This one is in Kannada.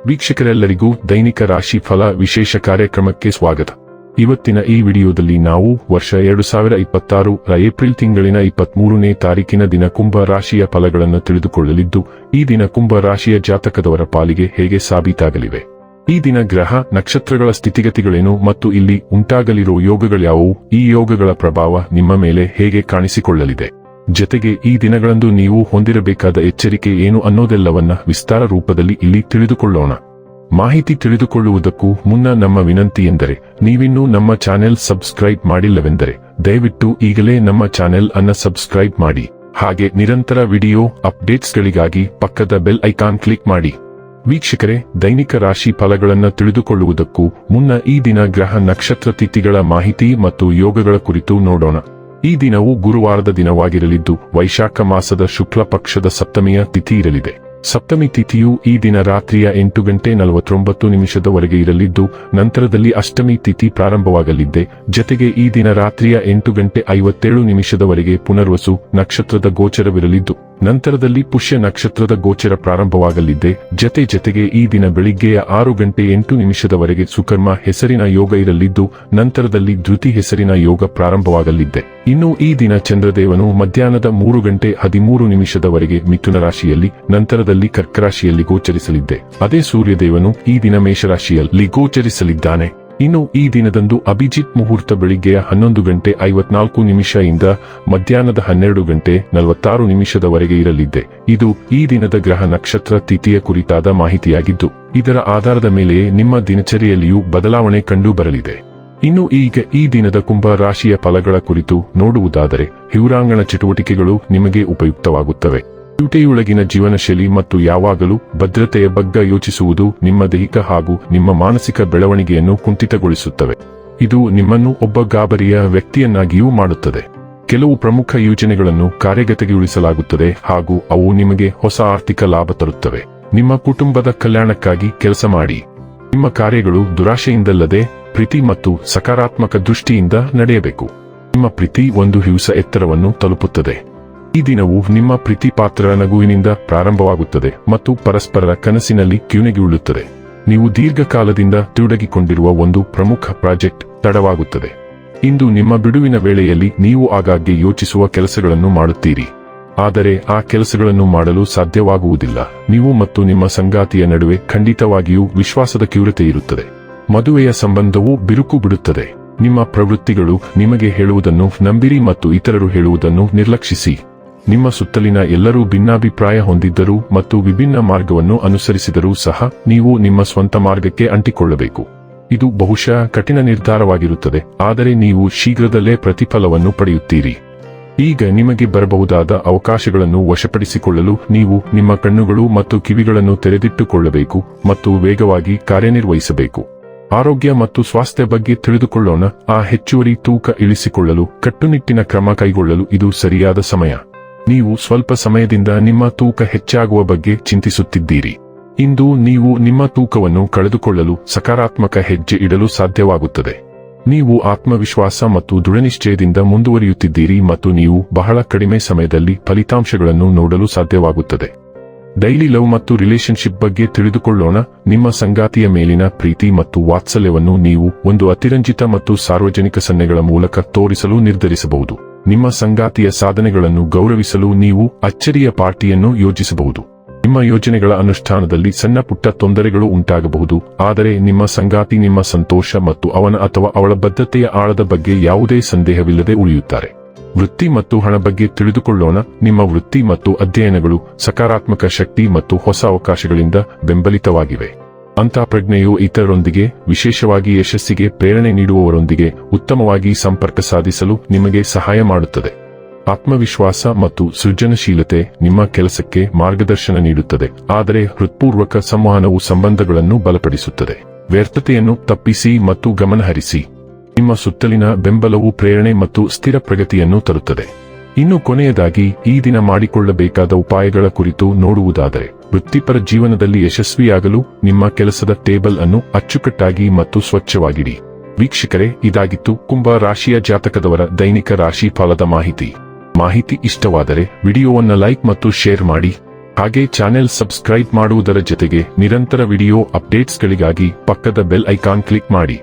ವೀಕ್ಷಕರೆಲ್ಲರಿಗೂ ದೈನಿಕ ರಾಶಿ ಫಲ ವಿಶೇಷ ಕಾರ್ಯಕ್ರಮಕ್ಕೆ ಸ್ವಾಗತ. ಇವತ್ತಿನ ಈ ವಿಡಿಯೋದಲ್ಲಿ ನಾವು ವರ್ಷ 2026 ರ ಏಪ್ರಿಲ್ ತಿಂಗಳಿನ 23ನೇ ತಾರೀಕಿನ ದಿನ ಕುಂಭ ರಾಶಿಯ ಫಲಗಳನ್ನು ತಿಳಿದುಕೊಳ್ಳಲಿದ್ದು, ಈ ದಿನ ಕುಂಭ ರಾಶಿಯ ಜಾತಕದವರ ಪಾಲಿಗೆ ಹೇಗೆ ಸಾಬೀತಾಗಲಿವೆ, ಈ ದಿನ ಗ್ರಹ ನಕ್ಷತ್ರಗಳ ಸ್ಥಿತಿಗತಿಗಳೇನು ಮತ್ತು ಇಲ್ಲಿ ಉಂಟಾಗಲಿರುವ ಯೋಗಗಳ್ಯಾವುವು, ಈ ಯೋಗಗಳ ಪ್ರಭಾವ ನಿಮ್ಮ ಮೇಲೆ ಹೇಗೆ ಕಾಣಿಸಿಕೊಳ್ಳಲಿದೆ, ಜತೆಗೆ ಈ ದಿನಗಳಂದು ನೀವು ಹೊಂದಿರಬೇಕಾದ ಎಚ್ಚರಿಕೆ ಏನು ಅನ್ನೋದೆಲ್ಲವನ್ನ ವಿಸ್ತಾರ ರೂಪದಲ್ಲಿ ಇಲ್ಲಿ ತಿಳಿದುಕೊಳ್ಳೋಣ. ಮಾಹಿತಿ ತಿಳಿದುಕೊಳ್ಳುವುದಕ್ಕೂ ಮುನ್ನ ನಮ್ಮ ವಿನಂತಿ ಎಂದರೆ, ನೀವಿನ್ನೂ ನಮ್ಮ ಚಾನೆಲ್ ಸಬ್ಸ್ಕ್ರೈಬ್ ಮಾಡಿಲ್ಲವೆಂದರೆ ದಯವಿಟ್ಟು ಈಗಲೇ ನಮ್ಮ ಚಾನೆಲ್ ಅನ್ನು ಸಬ್ಸ್ಕ್ರೈಬ್ ಮಾಡಿ. ಹಾಗೆ ನಿರಂತರ ವಿಡಿಯೋ ಅಪ್ಡೇಟ್ಸ್ಗಳಿಗಾಗಿ ಪಕ್ಕದ ಬೆಲ್ ಐಕಾನ್ ಕ್ಲಿಕ್ ಮಾಡಿ. ವೀಕ್ಷಕರೇ, ದೈನಿಕ ರಾಶಿ ಫಲಗಳನ್ನು ತಿಳಿದುಕೊಳ್ಳುವುದಕ್ಕೂ ಮುನ್ನ ಈ ದಿನ ಗ್ರಹ ನಕ್ಷತ್ರ ತಿಥಿಗಳ ಮಾಹಿತಿ ಮತ್ತು ಯೋಗಗಳ ಕುರಿತು ನೋಡೋಣ. ಈ ದಿನವು ಗುರುವಾರದ ದಿನವಾಗಿರಲಿದ್ದು, ವೈಶಾಖ ಮಾಸದ ಶುಕ್ಲ ಪಕ್ಷದ ಸಪ್ತಮಿಯ ತಿಥಿ ಇರಲಿದೆ. ಸಪ್ತಮಿ ತಿಥಿಯು ಈ ದಿನ ರಾತ್ರಿಯ 8:49 ಇರಲಿದ್ದು, ನಂತರದಲ್ಲಿ ಅಷ್ಟಮಿ ತಿಥಿ ಪ್ರಾರಂಭವಾಗಲಿದ್ದೆ. ಜತೆಗೆ ಈ ದಿನ ರಾತ್ರಿಯ 8:57 ಪುನರ್ವಸು ನಕ್ಷತ್ರದ ಗೋಚರವಿರಲಿದ್ದು, ನಂತರದಲ್ಲಿ ಪುಷ್ಯ ನಕ್ಷತ್ರದ ಗೋಚರ ಪ್ರಾರಂಭವಾಗಲಿದ್ದೆ. ಜತೆಗೆ ಈ ದಿನ ಬೆಳಿಗ್ಗೆಯ 6:08 ಸುಕರ್ಮ ಹೆಸರಿನ ಯೋಗ ಇರಲಿದ್ದು, ನಂತರದಲ್ಲಿ ಧೃತಿ ಹೆಸರಿನ ಯೋಗ ಪ್ರಾರಂಭವಾಗಲಿದ್ದೆ. ಇನ್ನು ಈ ದಿನ ಚಂದ್ರದೇವನು ಮಧ್ಯಾಹ್ನದ 3:13 ಮಿಥುನ ರಾಶಿಯಲ್ಲಿ, ನಂತರದಲ್ಲಿ ಕರ್ಕರಾಶಿಯಲ್ಲಿ ಗೋಚರಿಸಲಿದ್ದೆ. ಅದೇ ಸೂರ್ಯದೇವನು ಈ ದಿನ ಮೇಷರಾಶಿಯಲ್ಲಿ ಗೋಚರಿಸಲಿದ್ದಾನೆ. ಇನ್ನು ಈ ದಿನದಂದು ಅಭಿಜಿತ್ ಮುಹೂರ್ತ ಬೆಳಿಗ್ಗೆಯ 11:54 ಇಂದ ಮಧ್ಯಾಹ್ನದ 12:46 ಇರಲಿದ್ದೆ. ಇದು ಈ ದಿನದ ಗ್ರಹ ನಕ್ಷತ್ರ ತಿಥಿಯ ಕುರಿತಾದ ಮಾಹಿತಿಯಾಗಿದ್ದು, ಇದರ ಆಧಾರದ ಮೇಲೆಯೇ ನಿಮ್ಮ ದಿನಚರಿಯಲ್ಲಿಯೂ ಬದಲಾವಣೆ ಕಂಡು ಬರಲಿದೆ. ಇನ್ನು ಈಗ ಈ ದಿನದ ಕುಂಭ ರಾಶಿಯ ಫಲಗಳ ಕುರಿತು ನೋಡುವುದಾದರೆ, ಹಿರಾಂಗಣ ಚಟುವಟಿಕೆಗಳು ನಿಮಗೆ ಉಪಯುಕ್ತವಾಗುತ್ತವೆ. ಡ್ಯೂಟಿಯೊಳಗಿನ ಜೀವನಶೈಲಿ ಮತ್ತು ಯಾವಾಗಲೂ ಭದ್ರತೆಯ ಬಗ್ಗೆ ಯೋಚಿಸುವುದು ನಿಮ್ಮ ದೈಹಿಕ ಹಾಗೂ ನಿಮ್ಮ ಮಾನಸಿಕ ಬೆಳವಣಿಗೆಯನ್ನು ಕುಂಠಿತಗೊಳಿಸುತ್ತವೆ. ಇದು ನಿಮ್ಮನ್ನು ಒಬ್ಬ ಗಾಬರಿಯ ವ್ಯಕ್ತಿಯನ್ನಾಗಿಯೂ ಮಾಡುತ್ತದೆ. ಕೆಲವು ಪ್ರಮುಖ ಯೋಜನೆಗಳನ್ನು ಕಾರ್ಯಗತಗೊಳಿಸಲಾಗುತ್ತದೆ ಹಾಗೂ ಅವು ನಿಮಗೆ ಹೊಸ ಆರ್ಥಿಕ ಲಾಭ ತರುತ್ತವೆ. ನಿಮ್ಮ ಕುಟುಂಬದ ಕಲ್ಯಾಣಕ್ಕಾಗಿ ಕೆಲಸ ಮಾಡಿ. ನಿಮ್ಮ ಕಾರ್ಯಗಳು ದುರಾಶೆಯಿಂದಲ್ಲದೆ ಪ್ರೀತಿ ಮತ್ತು ಸಕಾರಾತ್ಮಕ ದೃಷ್ಟಿಯಿಂದ ನಡೆಯಬೇಕು. ನಿಮ್ಮ ಪ್ರೀತಿ ಒಂದು ಹಿಡಿಸ ಎತ್ತರವನ್ನು ತಲುಪುತ್ತದೆ. ಈ ದಿನವು ನಿಮ್ಮ ಪ್ರೀತಿ ಪಾತ್ರರ ನಗುವಿನಿಂದ ಪ್ರಾರಂಭವಾಗುತ್ತದೆ ಮತ್ತು ಪರಸ್ಪರರ ಕನಸಿನಲ್ಲಿ ಕಿವಿನೆಗೆಯುಳುತ್ತದೆ. ನೀವು ದೀರ್ಘಕಾಲದಿಂದ ತೊಡಗಿಕೊಂಡಿರುವ ಒಂದು ಪ್ರಮುಖ ಪ್ರಾಜೆಕ್ಟ್ ತಡವಾಗುತ್ತದೆ. ಇಂದು ನಿಮ್ಮ ಬಿಡುವಿನ ವೇಳೆಯಲ್ಲಿ ನೀವು ಆಗಾಗ್ಗೆ ಯೋಚಿಸುವ ಕೆಲಸಗಳನ್ನು ಮಾಡುತ್ತೀರಿ, ಆದರೆ ಆ ಕೆಲಸಗಳನ್ನು ಮಾಡಲು ಸಾಧ್ಯವಾಗುವುದಿಲ್ಲ. ನೀವು ಮತ್ತು ನಿಮ್ಮ ಸಂಗಾತಿಯ ನಡುವೆ ಖಂಡಿತವಾಗಿಯೂ ವಿಶ್ವಾಸದ ಕಿವ್ರತೆ ಇರುತ್ತದೆ. ಮದುವೆಯ ಸಂಬಂಧವು ಬಿರುಕು ಬಿಡುತ್ತದೆ. ನಿಮ್ಮ ಪ್ರವೃತ್ತಿಗಳು ನಿಮಗೆ ಹೇಳುವುದನ್ನು ನಂಬಿರಿ ಮತ್ತು ಇತರರು ಹೇಳುವುದನ್ನು ನಿರ್ಲಕ್ಷಿಸಿ. ನಿಮ್ಮ ಸುತ್ತಲಿನ ಎಲ್ಲರೂ ಭಿನ್ನಾಭಿಪ್ರಾಯ ಹೊಂದಿದ್ದರೂ ಮತ್ತು ವಿಭಿನ್ನ ಮಾರ್ಗವನ್ನು ಅನುಸರಿಸಿದರೂ ಸಹ ನೀವು ನಿಮ್ಮ ಸ್ವಂತ ಮಾರ್ಗಕ್ಕೆ ಅಂಟಿಕೊಳ್ಳಬೇಕು. ಇದು ಬಹುಶಃ ಕಠಿಣ ನಿರ್ಧಾರವಾಗಿರುತ್ತದೆ, ಆದರೆ ನೀವು ಶೀಘ್ರದಲ್ಲೇ ಪ್ರತಿಫಲವನ್ನು ಪಡೆಯುತ್ತೀರಿ. ಈಗ ನಿಮಗೆ ಬರಬಹುದಾದ ಅವಕಾಶಗಳನ್ನು ವಶಪಡಿಸಿಕೊಳ್ಳಲು ನೀವು ನಿಮ್ಮ ಕಣ್ಣುಗಳು ಮತ್ತು ಕಿವಿಗಳನ್ನು ತೆರೆದಿಟ್ಟುಕೊಳ್ಳಬೇಕು ಮತ್ತು ವೇಗವಾಗಿ ಕಾರ್ಯನಿರ್ವಹಿಸಬೇಕು. ಆರೋಗ್ಯ ಮತ್ತು ಸ್ವಾಸ್ಥ್ಯ ಬಗ್ಗೆ ತಿಳಿದುಕೊಳ್ಳೋಣ. ಹೆಚ್ಚುವರಿ ತೂಕ ಇಳಿಸಿಕೊಳ್ಳಲು ಕಟ್ಟುನಿಟ್ಟಿನ ಕ್ರಮ ಕೈಗೊಳ್ಳಲು ಇದು ಸರಿಯಾದ ಸಮಯ. ನೀವು ಸ್ವಲ್ಪ ಸಮಯದಿಂದ ನಿಮ್ಮ ತೂಕ ಹೆಚ್ಚಾಗುವ ಬಗ್ಗೆ ಚಿಂತಿಸುತ್ತಿದ್ದೀರಿ. ಇಂದು ನೀವು ನಿಮ್ಮ ತೂಕವನ್ನು ಕಳೆದುಕೊಳ್ಳಲು ಸಕಾರಾತ್ಮಕ ಹೆಜ್ಜೆ ಇಡಲು ಸಾಧ್ಯವಾಗುತ್ತದೆ. ನೀವು ಆತ್ಮವಿಶ್ವಾಸ ಮತ್ತು ದೃಢನಿಶ್ಚಯದಿಂದ ಮುಂದುವರಿಯುತ್ತಿದ್ದೀರಿ ಮತ್ತು ನೀವು ಬಹಳ ಕಡಿಮೆ ಸಮಯದಲ್ಲಿ ಫಲಿತಾಂಶಗಳನ್ನು ನೋಡಲು ಸಾಧ್ಯವಾಗುತ್ತದೆ. ಡೈಲಿ ಲವ್ ಮತ್ತು ರಿಲೇಶನ್ಶಿಪ್ ಬಗ್ಗೆ ತಿಳಿದುಕೊಳ್ಳೋಣ. ನಿಮ್ಮ ಸಂಗಾತಿಯ ಮೇಲಿನ ಪ್ರೀತಿ ಮತ್ತು ವಾತ್ಸಲ್ಯವನ್ನು ನೀವು ಒಂದು ಅತಿರಂಜಿತ ಮತ್ತು ಸಾರ್ವಜನಿಕ ಸನ್ನೆಗಳ ಮೂಲಕ ತೋರಿಸಲು ನಿರ್ಧರಿಸಬಹುದು. ನಿಮ್ಮ ಸಂಗಾತಿಯ ಸಾಧನೆಗಳನ್ನು ಗೌರವಿಸಲು ನೀವು ಅಚ್ಚರಿಯ ಪಾರ್ಟಿಯನ್ನು ಯೋಜಿಸಬಹುದು. ನಿಮ್ಮ ಯೋಜನೆಗಳ ಅನುಷ್ಠಾನದಲ್ಲಿ ಸಣ್ಣ ಪುಟ್ಟ ತೊಂದರೆಗಳು ಉಂಟಾಗಬಹುದು, ಆದರೆ ನಿಮ್ಮ ಸಂಗಾತಿ ನಿಮ್ಮ ಸಂತೋಷ ಮತ್ತು ಅವನ ಅಥವಾ ಅವಳ ಬದ್ಧತೆಯ ಆಳದ ಬಗ್ಗೆ ಯಾವುದೇ ಸಂದೇಹವಿಲ್ಲದೆ ಉಳಿಯುತ್ತಾರೆ. ವೃತ್ತಿ ಮತ್ತು ಹಣ ಬಗ್ಗೆ ತಿಳಿದುಕೊಳ್ಳೋಣ. ನಿಮ್ಮ ವೃತ್ತಿ ಮತ್ತು ಅಧ್ಯಯನಗಳು ಸಕಾರಾತ್ಮಕ ಶಕ್ತಿ ಮತ್ತು ಹೊಸ ಅವಕಾಶಗಳಿಂದ ಬೆಂಬಲಿತವಾಗಿವೆ. ಅಂತಃಪ್ರಜ್ಞೆಯು ಇತರರೊಂದಿಗೆ, ವಿಶೇಷವಾಗಿ ಯಶಸ್ಸಿಗೆ ಪ್ರೇರಣೆ ನೀಡುವವರೊಂದಿಗೆ ಉತ್ತಮವಾಗಿ ಸಂಪರ್ಕ ಸಾಧಿಸಲು ನಿಮಗೆ ಸಹಾಯ ಮಾಡುತ್ತದೆ. ಆತ್ಮವಿಶ್ವಾಸ ಮತ್ತು ಸೃಜನಶೀಲತೆ ನಿಮ್ಮ ಕೆಲಸಕ್ಕೆ ಮಾರ್ಗದರ್ಶನ ನೀಡುತ್ತದೆ, ಆದರೆ ಹೃತ್ಪೂರ್ವಕ ಸಂವಹನವು ಸಂಬಂಧಗಳನ್ನು ಬಲಪಡಿಸುತ್ತದೆ. ವ್ಯರ್ಥತೆಯನ್ನು ತಪ್ಪಿಸಿ ಮತ್ತು ಗಮನಹರಿಸಿ. ನಿಮ್ಮ ಸುತ್ತಲಿನ ಬೆಂಬಲವು ಪ್ರೇರಣೆ ಮತ್ತು ಸ್ಥಿರ ಪ್ರಗತಿಯನ್ನು ತರುತ್ತದೆ. ಇನ್ನು ಕೊನೆಯದಾಗಿ ಈ ದಿನ ಮಾಡಿಕೊಳ್ಳಬೇಕಾದ ಉಪಾಯಗಳ ಕುರಿತು ನೋಡುವುದಾದರೆ, ವೃತ್ತಿಪರ ಜೀವನದಲ್ಲಿ ಯಶಸ್ವಿಯಾಗಲು ನಿಮ್ಮ ಕೆಲಸದ ಟೇಬಲ್ ಅನ್ನು ಅಚ್ಚುಕಟ್ಟಾಗಿ ಮತ್ತು ಸ್ವಚ್ಛವಾಗಿಡಿ. ವೀಕ್ಷಕರೇ, ಇದಾಗಿತ್ತು ಕುಂಭ ರಾಶಿಯ ಜಾತಕದವರ ದೈನಿಕ ರಾಶಿ ಫಲದ ಮಾಹಿತಿ. ಇಷ್ಟವಾದರೆ ವಿಡಿಯೋವನ್ನು ಲೈಕ್ ಮತ್ತು ಶೇರ್ ಮಾಡಿ. ಹಾಗೆ ಚಾನೆಲ್ ಸಬ್ಸ್ಕ್ರೈಬ್ ಮಾಡುವುದರ ಜೊತೆಗೆ ನಿರಂತರ ವಿಡಿಯೋ ಅಪ್ಡೇಟ್ಸ್ಗಳಿಗಾಗಿ ಪಕ್ಕದ ಬೆಲ್ ಐಕಾನ್ ಕ್ಲಿಕ್ ಮಾಡಿ.